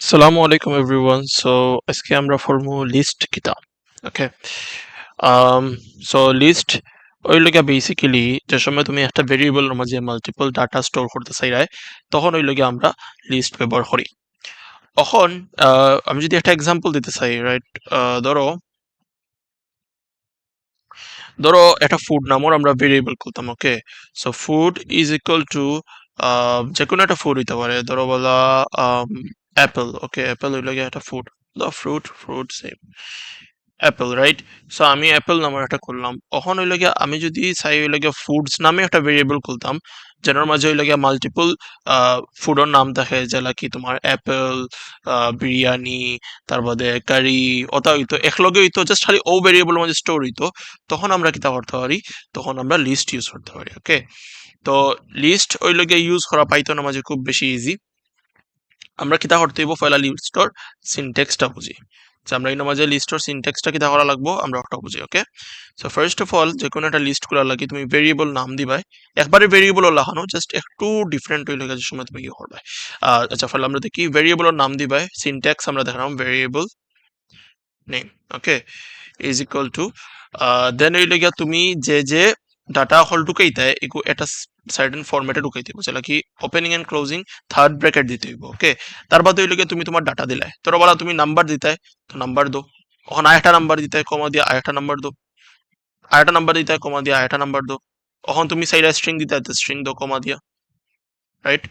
Assalamu alaikum everyone. So আজকে আমরা পড়বো লিস্ট কিতা। ওকে। um so list ওই লগা বেসিক্যালি যে সময় তুমি একটা ভেরিয়েবলের মাঝে মাল্টিপল ডাটা স্টোর করতে চাইরাই তখন ওই লগা আমরা লিস্ট ব্যবহার করি। এখন আমি যদি একটা এক্সাম্পল দিতে চাই, রাইট? ধরো ধরো একটা ফুড নামর আমরা ভেরিয়েবল করতাম। Okay, so food is equal to যে কোনো একটা ফুড হইতে পারে, ধরো বলা অ্যাপেল। ওকে, অ্যাপেল হইলে গিয়ে একটা food, the fruit fruit same Apple, right? So আমি অ্যাপেল নামের একটা করলাম। এখন হইলে গিয়ে আমি যদি চাই হইলে গিয়ে ফুডস নামে একটা ভেরিয়েবল খুলতাম, যেটার মাঝে হইলে গিয়ে মাল্টিপল ফুডের নাম থাকে, যেটা কি তোমার অ্যাপেল, বিরিয়ানি, তারপরে কারি, ওটা হইতো একলগে হইতো, জাস্ট খালি ও ভেরিয়েবলের মাঝে স্টোর হইতো। তখন আমরা কিতা করতে পারি? তখন আমরা লিস্ট ইউজ করতে পারি। ওকে, তো লিস্ট ওই লগে ইউজ করা পাইথনের মাঝে খুব বেশি ইজি। আমরা কিতা করতে হইব, পয়লা লিস্টর সিনট্যাক্সটা বুঝি, যে আমরা এই মাঝে লিস্টর সিনট্যাক্সটা কিতা করা লাগবো আমরা ওটা বুঝি। ওকে, সো ফার্স্ট অফ অল যে কোনো একটা লিস্ট করার লাগে তুমি ভেরিয়েবল নাম দিবাই, একবারে ভেরিয়েবল লাগানো, জাস্ট একটু ডিফারেন্ট হইলে গেছে সময় তুমি কি করবে। আচ্ছা, ফলে আমরা দেখি ভেরিয়েবলের নাম দিবাই, সিনট্যাক্স আমরা দেখলাম variable name. Okay, is equal to then হইলে গিয়া তুমি যে ডাটা হল ঢুকাইতে এগু একটা সার্টেন ফরম্যাটে ঢুকাইতে হইব, যেটা কি opening and closing third bracket দিতে হইব। ওকে, তার বাদে হইলে গিয়া তুমি তোমার ডাটা দিলাই, তোর বলা তুমি নাম্বার দিতে, তো নাম্বার দো। ওখানে আরেকটা নাম্বার দিতে, কমা দিয়ে আরেকটা নাম্বার দো, আরেকটা নাম্বার দিতে, কমা দিয়ে আরেকটা নাম্বার দো। ওখান তুমি সাইডে স্ট্রিং দিতে, স্ট্রিং দো কমা দিয়া, রাইট?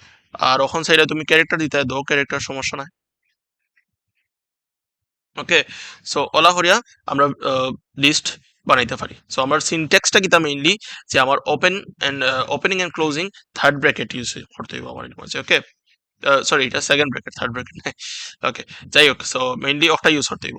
আর ওখান সাইডে তুমি ক্যারেক্টার দিতে দো, ক্যারেক্টার, সমস্যা নাই। ওকে, সো ওলা করিয়া আমরা লিস্ট বানাইতে পারি। সো আমার সিনট্যাক্সটা কিতা মেইনলি, যে আমার opening and closing third bracket use করতে হইব আমার মাঝে। ওকে, সরি, এটা সেকেন্ড ব্র্যাকেট, থার্ড ব্র্যাকেট নাই। ওকে, যাই হোক, সো মেইনলি ওটা ইউজ করতে হইব।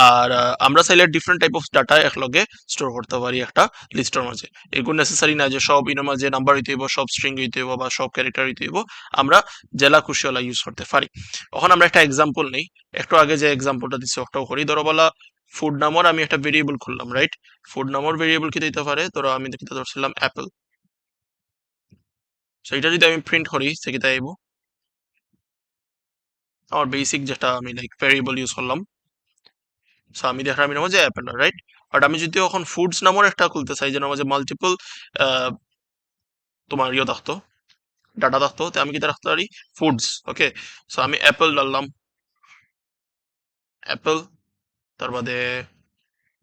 আর আমরা চাইলে ডিফারেন্ট টাইপ অফ ডাটা একলগে স্টোর করতে পারি একটা লিস্টের মাঝে। এগুলো নেসেসারি না যে সব ইনের মাঝে নাম্বার হইতে হইব, সব স্ট্রিং হইতে হইব, বা সব ক্যারেক্টার হইতে হইব। আমরা জেলা খুশি ওলা ইউজ করতে পারি। এখন আমরা একটা এক্সাম্পল নেই, একটু আগে যে এক্সাম্পলটা দিচ্ছি ওটাও করি। ধরো বলা ফুড নামর আমি একটা ভেরিয়েবল খুললাম, রাইট? ফুড নামর ভেরিয়েবল কি দিতে পারে? ধরো আমি কিতা ধরছিলাম অ্যাপেল। সেইটা যদি আমি প্রিন্ট করি সে কিতা আইব, আমার বেসিক যেটা আমি লাইক ভেরিয়েবল ইউজ করলাম। সো আমি দেখলাম আমি নামে যে অ্যাপেল, রাইট? বাট আমি যদি এখন ফুডস নামর একটা খুলতে চাই, যে নামে মাল্টিপল তোমার ইয়ে থাকতো, ডাটা থাকতো, তো আমি কিতা রাখতে পারি? ফুডস। ওকে, সো আমি অ্যাপেল ডাললাম, অ্যাপেল, তার বাদে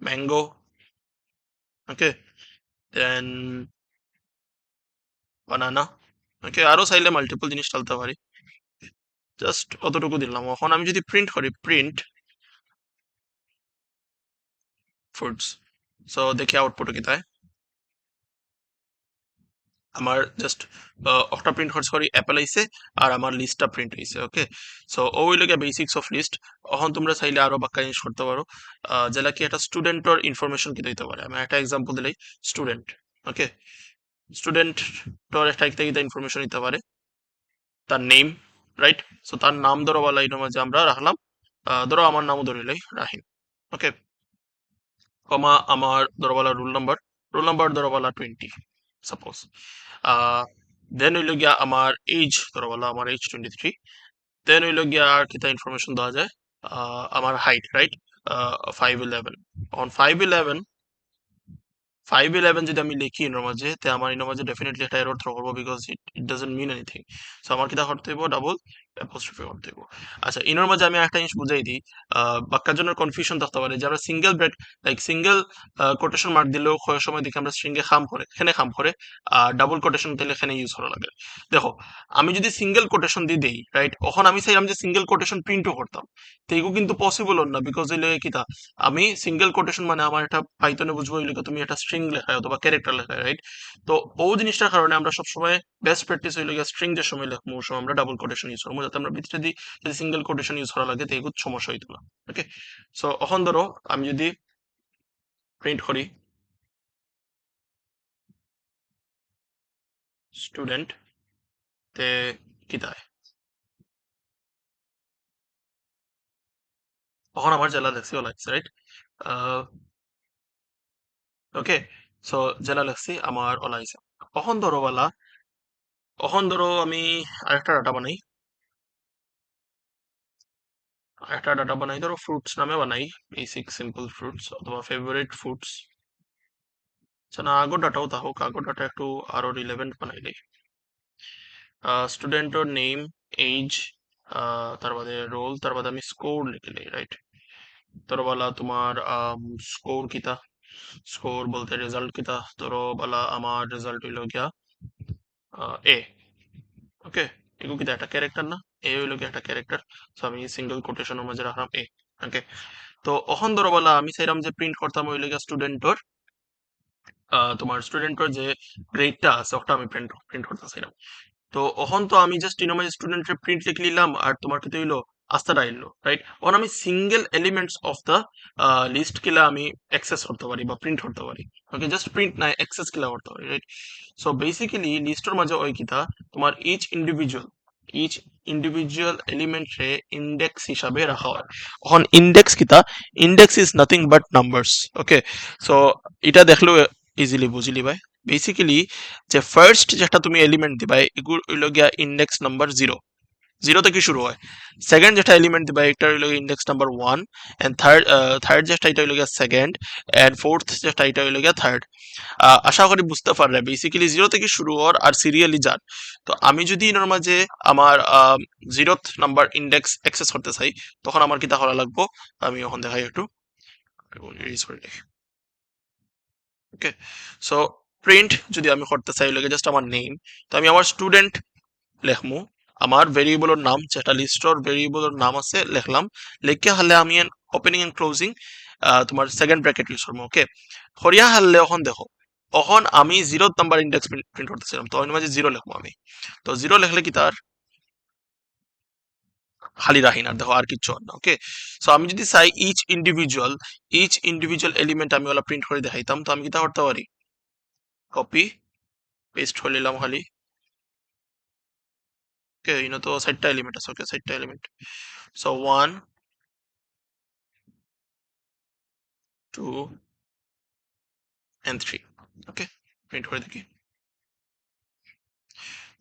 ম্যাঙ্গো। ওকে, দেন বানানা। ওকে, আরো চাইলে মাল্টিপল জিনিস ডালতে পারি, জাস্ট অতটুকু দিলাম। এখন আমি যদি প্রিন্ট করি, প্রিন্ট ফুডস, সো দেখি আউটপুট কি তাই। আমার জাস্ট একটা প্রিন্ট করছে, সরি, অ্যাপেল আইছে, আর আমার লিস্টটা প্রিন্ট হয়েছে। ওকে, সো ওই লোকে বেসিক্স অফ লিস্ট। এখন তোমরা চাইলে আরো বাক্কা জিনিস করতে পারো, যেটা কি একটা স্টুডেন্টর ইনফরমেশন কি দিতে পারে। আমি একটা এক্সাম্পল দিলাই, স্টুডেন্ট। ওকে, স্টুডেন্টর একটা একটা ইনফরমেশন দিতে পারে, তার নেম, রাইট? সো তার নাম ধরো বলা এটার মাঝে আমরা রাখলাম, ধরো আমার নামও ধরিলাই রাহিম। ওকে, কমা আমার ধরো বলা রোল নাম্বার ধরো বলা 20 সাপোজ। দেন হইল গিয়া আমার এজ, ধরো বলা আমার এজ 23। দেন হইল গিয়া আর কিতা ইনফরমেশন দেওয়া যায়, আমার হাইট, রাইট? 5'11". on 5'11", 5'11" যদি আমি লিখি এর মাঝে, তে আমার এর মাঝে ডেফিনেটলি একটা এরর থ্রো করবো, because it doesn't mean anything. So আমার কিতা করতে হইব? ডাবল অ্যাপোস্ট্রফি করতে হইব। আচ্ছা, ইনোর মাঝে আমি একটা জিনিস বুঝাই দিই, বাক্যার জন্য কনফিউশন থাকতে পারে, যে আমরা single break like single quotation mark দিলেও কয়েক সময় দেখি আমরা স্ট্রিংয়ে খাম করে, এখানে খাম করে, আর ডাবল কোটেশন দিলে এখানে ইউজ করা লাগে। দেখো, আমি যদি সিঙ্গেল কোটেশন দিয়ে দেই, রাইট, তখন আমি চাইলাম যে সিঙ্গেল কোটেশন প্রিন্টও করতাম, তো এগুলো কিন্তু পসিবল না, বিকজ হইলে কিতা, আমি সিঙ্গেল কোটেশন মানে আমার একটা পাইথনে বুঝবো হইলে তুমি একটা স্ট্রিং লেখায় অথবা ক্যারেক্টার লেখায়, রাইট? তো ও জিনিসটার কারণে আমরা সবসময় বেস্ট প্র্যাকটিস হইলে স্ট্রিং যে সময় লেখবো ওই সময় আমরা ডাবল কোটেশন ইউজ করবো, যাতে আমরা ভিতরে দিই, যদি সিঙ্গেল কোটেশন ইউজ করা লাগে তো এগুলো সমস্যা হইতো না। ওকে, সো এখন ধরো আমি যদি প্রিন্ট করি স্টুডেন্ট, তে কি তাই, তখন আমার জেলা লেখছি ও লাগছে, রাইট? ওকে, সো জেলা লেখছি আমার ওলাইছে। কখন ধরো বলা, কখন ধরো আমি আরেকটা ডাটা বানাই, একটা ডাটা বানাই, ধরো ফ্রুটস নামে বানাই, বেসিক সিম্পল ফ্রুটস অথবা ফেভারিট ফ্রুটস। আচ্ছা না, আগর ডাটাও তা হোক, আগর ডাটা একটু আরো রিলেভেন্ট বানাইলে। স্টুডেন্টর নেম, এজ, তার বাদে রোল, তার বাদে আমি স্কোর লিখলে, রাইট? তোর বলা তোমার স্কোর কিতা, স্কোর বলতে রেজাল্ট কিতা, তোর বলা আমার রেজাল্ট হইল গিয়া এ। ওকে, এগুলো কিতা একটা ক্যারেক্টার না? এ হইল গিয়া একটা ক্যারেক্টার, সো আমি সিঙ্গেল কোটেশনের মাঝে রাখলাম এ। ওকে, তো অহন ধরো বলা আমি চাইলাম যে প্রিন্ট করতাম হইল গিয়া স্টুডেন্টর, তোমার স্টুডেন্টর যে গ্রেডটা আছে ওটা আমি প্রিন্ট প্রিন্ট করতে চাইলাম। তো অহন তো আমি জাস্ট ইনোমাই স্টুডেন্টের প্রিন্ট লিখে নিলাম, আর তোমার কি হইলো আস্তাটা এলো, রাইট? অন আমি single elements of the list কিলা আমি অ্যাক্সেস করতে পারি বা প্রিন্ট করতে পারি। ওকে, জাস্ট প্রিন্ট নাই, অ্যাক্সেস কিলা করতে পারি, রাইট? সো বেসিক্যালি লিস্টের মাঝে ওই কিতা তোমার ইচ ইন্ডিভিজুয়াল এলিমেন্টে ইন্ডেক্স হিসাবে রাখা হয়। এখন ইন্ডেক্স কিতা, index is nothing but numbers. Okay, so এটা দেখলেও ইজিলি বুঝিলি ভাই। বেসিক্যালি যে ফার্স্ট যেটা তুমি এলিমেন্ট দিবা এগুলো হইল গিয়া ইন্ডেক্স নাম্বার 0, 0 থেকে শুরু হয়। সেকেন্ড যেটা এলিমেন্ট দিবা এটা হইল ইন্ডেক্স নাম্বার 1, এন্ড থার্ড যেটা এটা হইল গিয়া সেকেন্ড, এন্ড ফোর্থ যেটা এটা হইল গিয়া থার্ড। আশা করি বুঝতে পারলে বেসিক্যালি 0 থেকে শুরু হওয়ার আর সিরিয়ালি যান। তো আমি যদি এর মাঝে আমার 0th নাম্বার ইন্ডেক্স অ্যাক্সেস করতে চাই, তখন আমার কি তাহলে লাগবো, আমি এখন দেখাই একটু erase করে দেখি। ওকে, সো প্রিন্ট যদি আমি করতে চাই লাগে জাস্ট আমার নেম, তো আমি আমার স্টুডেন্ট লেখমু, আমার ভেরিয়েবলের নাম যেটা লিস্টর ভেরিয়েবলের নাম আছে লিখলাম, লিখে হালে আমি ওপেনিং এন্ড ক্লোজিং তোমার সেকেন্ড ব্র্যাকেট ইউজ করবো। ওকে, হরিয়া হারলে এখন দেখো, এখন আমি 0 নাম্বার ইন্ডেক্স প্রিন্ট করতেছিলাম, তো ওই মাঝে 0 লিখবো আমি। তো 0 লিখলে কি তার খালি রাখি না, দেখো আর কিচ্ছু হয় না। ওকে, সো আমি যদি চাই ইচ ইন্ডিভিজুয়াল এলিমেন্ট আমি ওলা প্রিন্ট করে দেখাইতাম, তো আমি কি তা করতে পারি, কপি পেস্ট করে নিলাম খালি। ওকে, ইনো তো 4টা এলিমেন্ট আছে। ওকে, 4টা element, so 1 2 and 3। Okay, print করে দেখি,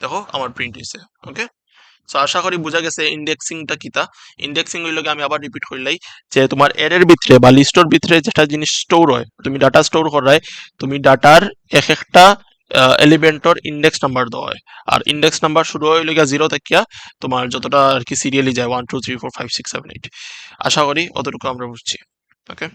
দেখো আমার প্রিন্ট হয়েছে। ওকে, সো আশা করি বোঝা গেছে ইন্ডেক্সিংটা কিতা। ইন্ডেক্সিং হইল আমি আবার রিপিট করলাই, যে তোমার এর ভিতরে বা লিস্টর ভিতরে যেটা জিনিস স্টোর হয়, তুমি ডাটা স্টোর করায়, তুমি ডাটার এক একটা এলিমেন্টর ইন্ডেক্স নাম্বার দেওয়া হয়। আর ইন্ডেক্স নাম্বার শুরু হইল গিয়া 0 থেকে তোমার যতটা আর কি সিরিয়ালি যায় 1 2 3 4 5 6 7 8। আশা করি অতটুকু আমরা বুঝছি। ওকে।